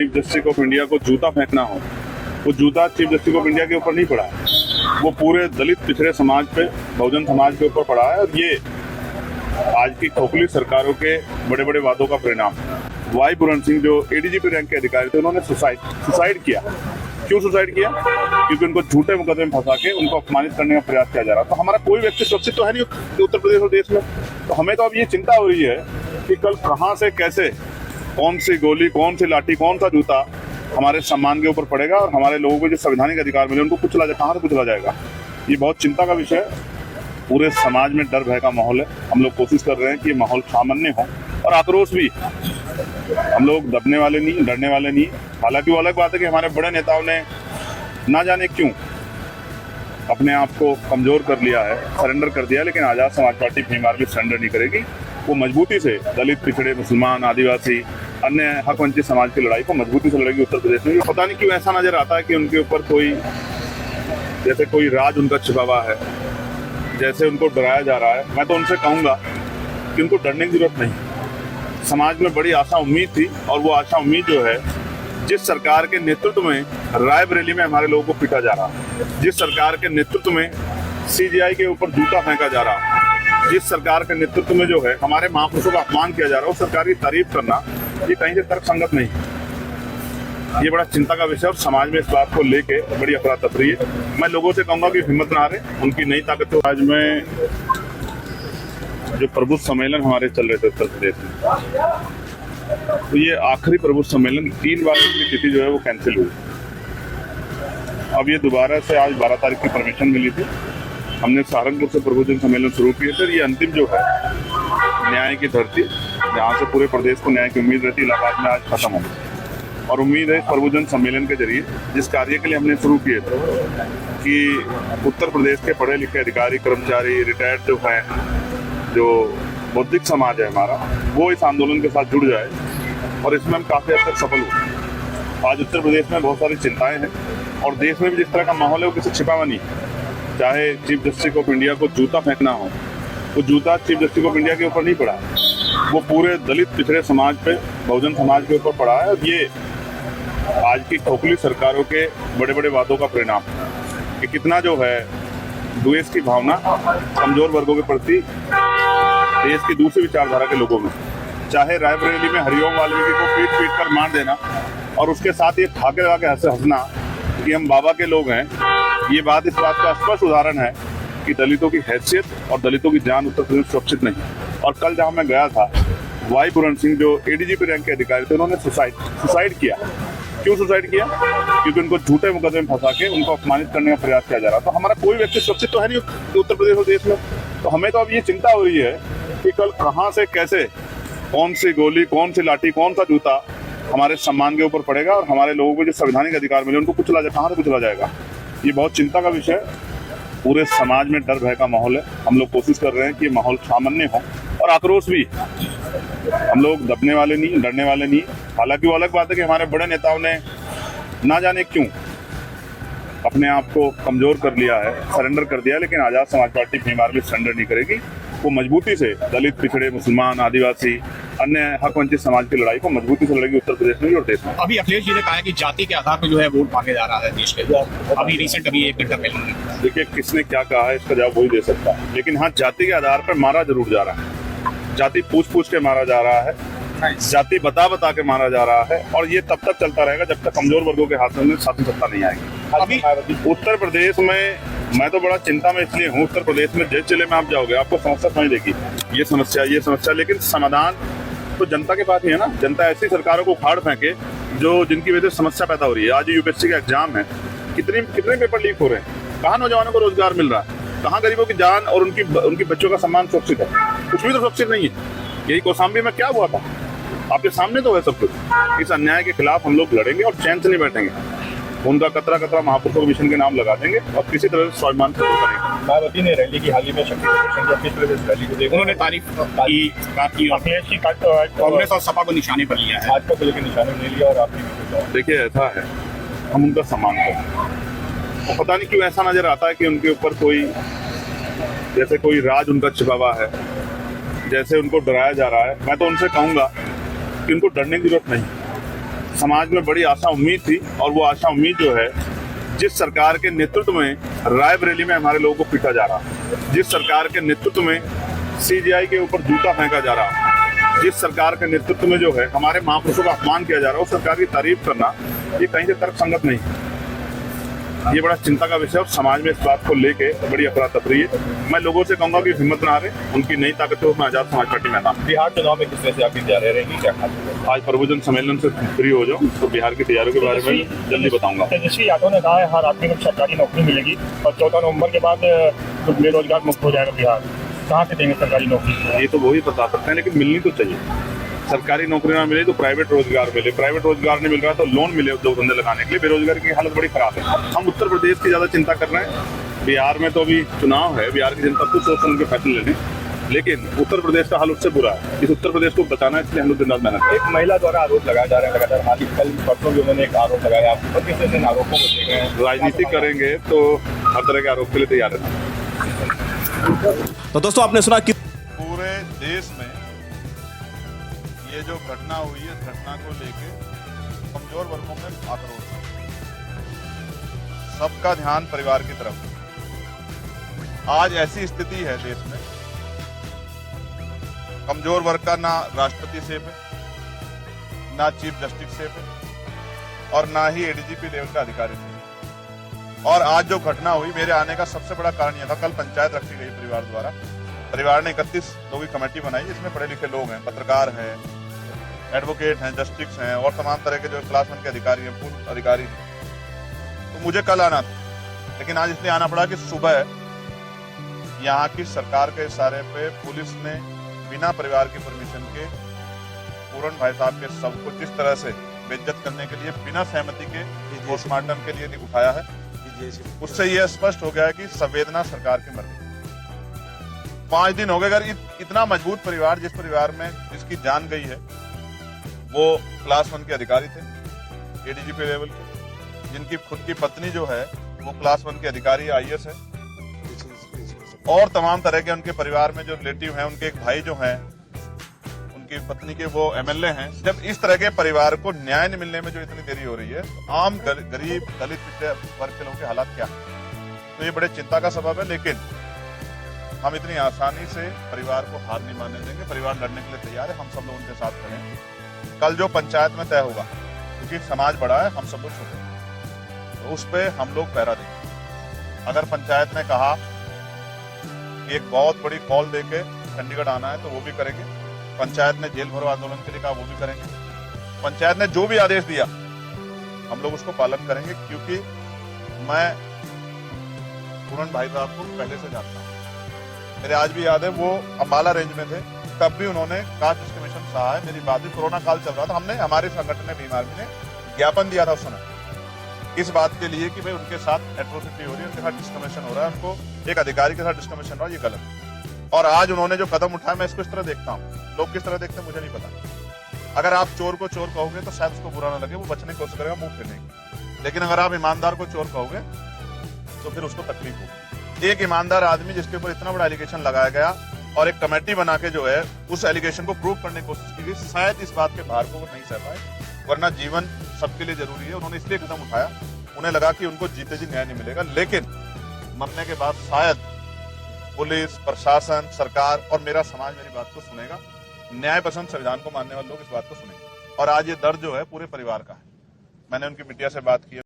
Chief justice of India को जूता फेंकना हो, वो जूता चीफ जस्टिस ऑफ इंडिया के ऊपर नहीं पड़ा है, वो पूरे दलित पिछड़े समाज पे, बहुजन समाज के ऊपर पड़ा है। और ये आज की खोखली सरकारों के बड़े बड़े वादों का परिणाम। वाई पूरन सिंह जो एडीजीपी रैंक के अधिकारी थे, उन्होंने सुसाइड किया। क्यों सुसाइड किया? क्योंकि उनको झूठे मुकदमे में फंसा के उनको अपमानित करने का प्रयास किया जा रहा। तो हमारा कोई व्यक्ति सुरक्षित तो है नहीं उत्तर प्रदेश और देश में। तो हमें तो अब ये चिंता हो रही है कि कल कहाँ से कैसे, कौन सी गोली, कौन सी लाठी, कौन सा जूता हमारे सम्मान के ऊपर पड़ेगा और हमारे लोगों को जो संवैधानिक अधिकार मिले उनको कुचला जाए, कहाँ से कुचला जाएगा। ये बहुत चिंता का विषय है। पूरे समाज में डर भय का माहौल है। हम लोग कोशिश कर रहे हैं कि ये माहौल सामान्य हो और आक्रोश भी। हम लोग दबने वाले नहीं, डरने वाले नहीं। हालांकि वो अलग बात है कि हमारे बड़े नेताओं ने ना जाने क्यों अपने आप को कमजोर कर लिया है, सरेंडर कर दिया, लेकिन आज़ाद समाज पार्टी भीम आर्मी सरेंडर नहीं करेगी। वो मजबूती से दलित, पिछड़े, मुसलमान, आदिवासी, अन्य हक वंचित समाज की लड़ाई को मजबूती से लड़ेगी उत्तर प्रदेश में। पता नहीं क्यों ऐसा नजर आता है कि उनके ऊपर कोई, जैसे कोई राज उनका छिपा हुआ है, जैसे उनको डराया जा रहा है। मैं तो उनसे कहूँगा कि उनको डरने की जरूरत नहीं। समाज में बड़ी आशा उम्मीद थी और वो आशा उम्मीद जो है, जिस सरकार के नेतृत्व में रायबरेली में हमारे लोगों को पीटा जा रहा, जिस सरकार के नेतृत्व में सीजेआई के ऊपर जूता फेंका जा रहा, जिस सरकार के नेतृत्व में जो है हमारे महापुरुषों का अपमान किया जा रहा है, उस सरकार की तारीफ करना ये कहीं से तर्कसंगत नहीं। ये बड़ा चिंता का विषय और समाज में इस बात को लेके बड़ी अफरा तफरी है। मैं लोगों से कहूँगा कि हिम्मत ना हारे, उनकी नई ताकत। तो आज में जो प्रबुद्ध सम्मेलन हमारे चल रहे थे उत्तर प्रदेश में, तो ये आखिरी प्रबुद्ध सम्मेलन 3 बार की तिथि जो है वो कैंसिल हुई। अब ये दोबारा से आज 12 तारीख की परमिशन मिली थी। हमने सहारनपुर से प्रबुद्ध सम्मेलन शुरू किए थे। ये अंतिम जो है न्याय की धरती, जहाँ से पूरे प्रदेश को न्याय की उम्मीद रहती, इलाहाबाद में आज खत्म हो गई। और उम्मीद है प्रबुद्ध सम्मेलन के जरिए जिस कार्य के लिए हमने शुरू किए थे कि उत्तर प्रदेश के पढ़े लिखे अधिकारी, कर्मचारी, रिटायर्ड जो हैं, जो बौद्धिक समाज है हमारा, वो इस आंदोलन के साथ जुड़ जाए और इसमें हम काफ़ी हद तक सफल हुए। आज उत्तर प्रदेश में बहुत सारी चिंताएं हैं और देश में भी जिस तरह का माहौल है वो किसी छिपा हुआ नहीं। चाहे चीफ जस्टिस ऑफ इंडिया को जूता फेंकना हो, वो जूता चीफ जस्टिस ऑफ इंडिया के ऊपर नहीं पड़ा, वो पूरे दलित पिछड़े समाज पे, बहुजन समाज के ऊपर पड़ा है। और ये आज की खोखली सरकारों के बड़े बड़े वादों का परिणाम कि कितना जो है द्वेष की भावना कमजोर वर्गों के प्रति देश की दूसरी विचारधारा के लोगों में। चाहे रायबरेली में हरिओम वाल्मीकि को पीट कर मार देना और उसके साथ ये फाके लगा के हंसना कि हम बाबा के लोग हैं, ये बात इस बात का स्पष्ट उदाहरण है कि दलितों की हैसियत और दलितों की जान उत्तर प्रदेश सुरक्षित नहीं। और कल जहाँ मैं गया था, वाई पूरन सिंह जो एडीजीपी रैंक के अधिकारी थे, उन्होंने सुसाइड किया। क्यों सुसाइड किया? क्योंकि उनको झूठे मुकदमे में फंसा के उनको अपमानित करने का प्रयास किया जा रहा। तो हमारा कोई व्यक्ति सुरक्षित तो है नहीं उत्तर प्रदेश और देश में। तो हमें तो अब ये चिंता हो रही है कि कल कहाँ से कैसे, कौन सी गोली, कौन सी लाठी, कौन सा जूता हमारे सम्मान के ऊपर पड़ेगा और हमारे लोगों को जो संवैधानिक अधिकार मिले उनको कुचला जाए, कहाँ से कुचला जाएगा। ये बहुत चिंता का विषय है। पूरे समाज में डर भय का माहौल है। हम लोग कोशिश कर रहे हैं कि ये माहौल सामान्य हो और आक्रोश भी। हम लोग दबने वाले नहीं, डरने वाले नहीं। हालांकि वो अलग बात है कि हमारे बड़े नेताओं ने ना जाने क्यों अपने आप को कमजोर कर लिया है, सरेंडर कर दिया, लेकिन आज़ाद समाज पार्टी भीम आर्मी सरेंडर नहीं करेगी। वो मजबूती से दलित, पिछड़े, मुसलमान, आदिवासी, अन्य हक वंचित समाज की लड़ाई को मजबूती से लड़ेगी उत्तर प्रदेश में और देश में। अभी अखिलेश जी ने कहा है कि जाति के आधार पर जो है वोट मांगे जा रहा है देश के। अभी रिसेंट एक घंटा पहले देखिए किसने क्या कहा है, इसका जवाब वही दे सकता है। लेकिन हाँ, जाति के आधार पर मारा जरूर जा रहा है। जाति पूछ के मारा जा रहा है, जाति बता के मारा जा रहा है। और ये तब तक चलता रहेगा जब तक कमजोर वर्गों के हाथ में शासन सत्ता नहीं आएगी। अभी उत्तर प्रदेश में मैं तो बड़ा चिंता में इसलिए हूँ। उत्तर प्रदेश में जिस जिले में आप जाओगे आपको समस्या समझ देगी, ये समस्या, लेकिन समाधान तो जनता के पास ही है ना। जनता ऐसी सरकारों को उखाड़ फेंके जो जिनकी वजह से समस्या पैदा हो रही है। आज यूपीएससी का एग्जाम है, कितने पेपर लीक हो रहे हैं, कहाँ नौजवानों को रोजगार मिल रहा है, कहाँ गरीबों की जान और उनकी बच्चों का सम्मान सुरक्षित है? कुछ भी तो सुरक्षित नहीं है। यही कौशाम्बी में क्या हुआ था, आपके सामने तो है सब कुछ। इस अन्याय के खिलाफ हम लोग लड़ेंगे और चैन से नहीं बैठेंगे। उनका कतरा महापुरुषों मिशन के नाम लगा देंगे और किसी तरह से स्वाभिमान से करेंगे। मायावती ने रैली की हाल ही में शक्ति प्रदर्शन किस तरह से रैली को देखा, उन्होंने तारीफ की अखिलेश की कांग्रेस और सपा को निशाने पर लिया है। भाजपा को लेकर निशाने नहीं लिया और आपने देखिए ऐसा है, हम उनका सम्मान करते हैं। पता नहीं क्यों ऐसा नजर आता है कि उनके ऊपर कोई, जैसे कोई राज उनका छिपा हुआ है, जैसे उनको डराया जा रहा है। मैं तो उनसे कहूँगा कि उनको डरने की जरूरत नहीं। समाज में बड़ी आशा उम्मीद थी, और वो आशा उम्मीद जो है, जिस सरकार के नेतृत्व में रायबरेली में हमारे लोगों को पीटा जा रहा, जिस सरकार के नेतृत्व में सीजेआई के ऊपर जूता फेंका जा रहा, जिस सरकार के नेतृत्व में जो है हमारे महापुरुषों का अपमान किया जा रहा है, उस सरकार की तारीफ करना ये कहीं से तर्कसंगत नहीं है। ये बड़ा चिंता का विषय है, और समाज में इस बात को लेके बड़ी अफरा तफरी है। मैं लोगों से कहूंगा कि हिम्मत ना हारे, उनकी नई ताकतों में आजाद समाज पार्टी में नाम। बिहार चुनाव में किस तरह से आपकी तैयारियां रहेंगी, क्या खास होगा? आज प्रबोधन सम्मेलन से फ्री हो जाऊं तो बिहार की तैयारियों के बारे में जल्दी बताऊंगा। तेजस्वी यादव ने कहा है हर आदमी को सरकारी नौकरी मिलेगी और 14 नवंबर के बाद बेरोजगार मुक्त हो जाएगा बिहार। कहाँ से देंगे सरकारी नौकरी? ये तो वही बता सकते हैं, लेकिन मिलनी तो चाहिए। सरकारी नौकरी ना मिले तो प्राइवेट रोजगार मिले, प्राइवेट रोजगार नहीं मिल रहा तो लोन मिले दो धंधे लगाने के लिए। बेरोजगारी की हालत बड़ी खराब है। हम उत्तर प्रदेश की ज्यादा चिंता कर रहे हैं। बिहार में तो अभी चुनाव है, बिहार की जनता खुद सोच समझ के फैसले ले लें, लेकिन उत्तर प्रदेश का हाल उससे बुरा है। इस उत्तर प्रदेश को बचाना, इसलिए हम लोग दिन रात मेहनत करें। एक महिला द्वारा आरोप लगाया जा रहा है लगातार, हाल ही कल परसों भी उन्होंने एक आरोप लगाया, आप किस तरह से इन आरोपों को देख रहे हैं? राजनीति करेंगे तो हर तरह के आरोप के लिए तैयार है। तो दोस्तों आपने सुना कि पूरे देश में ये जो घटना हुई है, इस घटना को लेके कमजोर वर्गों में आक्रोश है। सबका ध्यान परिवार की तरफ। आज ऐसी स्थिति है देश में, कमजोर वर्ग का ना राष्ट्रपति सेफ है, ना चीफ जस्टिस सेफ है, और ना ही एडीजीपी लेवल का अधिकारी सेफ है। और आज जो घटना हुई, मेरे आने का सबसे बड़ा कारण यह था, कल पंचायत रखी गई परिवार द्वारा। परिवार ने 31 लोगों की कमेटी बनाई, जिसमें पढ़े लिखे लोग हैं, पत्रकार हैं, एडवोकेट हैं, जस्टिस हैं, और तमाम तरह के जो क्लास 1 के अधिकारी हैं, पूर्व अधिकारी हैं। तो मुझे कल आना था, लेकिन आज इसलिए आना पड़ा कि सुबह यहाँ की सरकार के इशारे पे पुलिस ने बिना परिवार की परमिशन के पूरन भाई साहब के शव को जिस तरह से बेइज्जत करने के लिए बिना सहमति के पोस्टमार्टम के लिए उठाया है, उससे यह स्पष्ट हो गया है कि संवेदना सरकार की मर गई। 5 दिन हो गए। अगर इतना मजबूत परिवार, जिस परिवार में जिसकी जान गई है, वो क्लास 1 के अधिकारी थे, एडीजीपी लेवल के, जिनकी खुद की पत्नी जो है वो क्लास 1 के अधिकारी आईएएस है, और तमाम तरह के उनके परिवार में जो रिलेटिव हैं, उनके एक भाई जो हैं, उनकी पत्नी के वो एमएलए हैं। जब इस तरह के परिवार को न्याय नहीं मिलने में जो इतनी देरी हो रही है, तो आम गरीब दलित पिछड़े वर्ग के लोगों के हालात क्या है? तो ये बड़े चिंता का सबब है। लेकिन हम इतनी आसानी से परिवार को हार नहीं मानने देंगे। परिवार लड़ने के लिए तैयार है, हम सब लोग उनके साथ खड़े हैं। कल जो पंचायत में तय होगा, क्योंकि समाज बड़ा है, हम सब लोग छोटे हैं, तो उस पे हम लोग पहरा देंगे। अगर पंचायत ने कहा कि एक बहुत बड़ी कॉल देके चंडीगढ़ आना है, तो वो भी करेंगे। पंचायत ने जेल भरो आंदोलन के लिए कहा, वो भी करेंगे। पंचायत ने जो भी आदेश दिया, हम लोग उसको पालन करेंगे, क्योंकि मैं पूरन भाई साहब को पहले से जानता हूँ। मेरे आज भी याद है, वो अम्बाला रेंज में थे, तब भी उन्होंने कास्ट डिस्क्रिमिनेशन सहा है। मेरी बात भी, कोरोना काल चल रहा था, हमने हमारे संगठन ने, भीम आर्मी ने ज्ञापन दिया था उस समय इस बात के लिए कि भाई उनके साथ एट्रोसिटी हो रही है, उनके साथ डिस्क्रिमिनेशन हो रहा है, उनको एक अधिकारी के साथ डिस्क्रिमिनेशन हो रहा है, ये गलत है। और आज उन्होंने जो कदम उठाया, मैं इसको इस तरह देखता हूँ। लोग किस तरह देखते हैं मुझे नहीं पता। अगर आप चोर को चोर कहोगे तो शायद उसको बुरा ना लगे, वो बचने की कोशिश करेगा, मुंह फेरेगा। लेकिन अगर आप ईमानदार को चोर कहोगे तो फिर उसको तकलीफ होगी। एक ईमानदार आदमी जिसके ऊपर इतना बड़ा एलिगेशन लगाया गया, और एक कमेटी बना के जो है उस एलिगेशन को प्रूव करने की कोशिश की गई, शायद इस बात के भार को वो नहीं सह पाए, वरना जीवन सबके लिए जरूरी है। उन्होंने इसलिए कदम उठाया, उन्हें लगा कि उनको जीते जी न्याय नहीं मिलेगा, लेकिन मरने के बाद शायद पुलिस, प्रशासन, सरकार और मेरा समाज मेरी बात को सुनेगा। न्याय पसंद संविधान को मानने वाले लोग इस बात को सुनेंगे। और आज ये दर्द जो है पूरे परिवार का है। मैंने उनकी मीडिया से बात की है।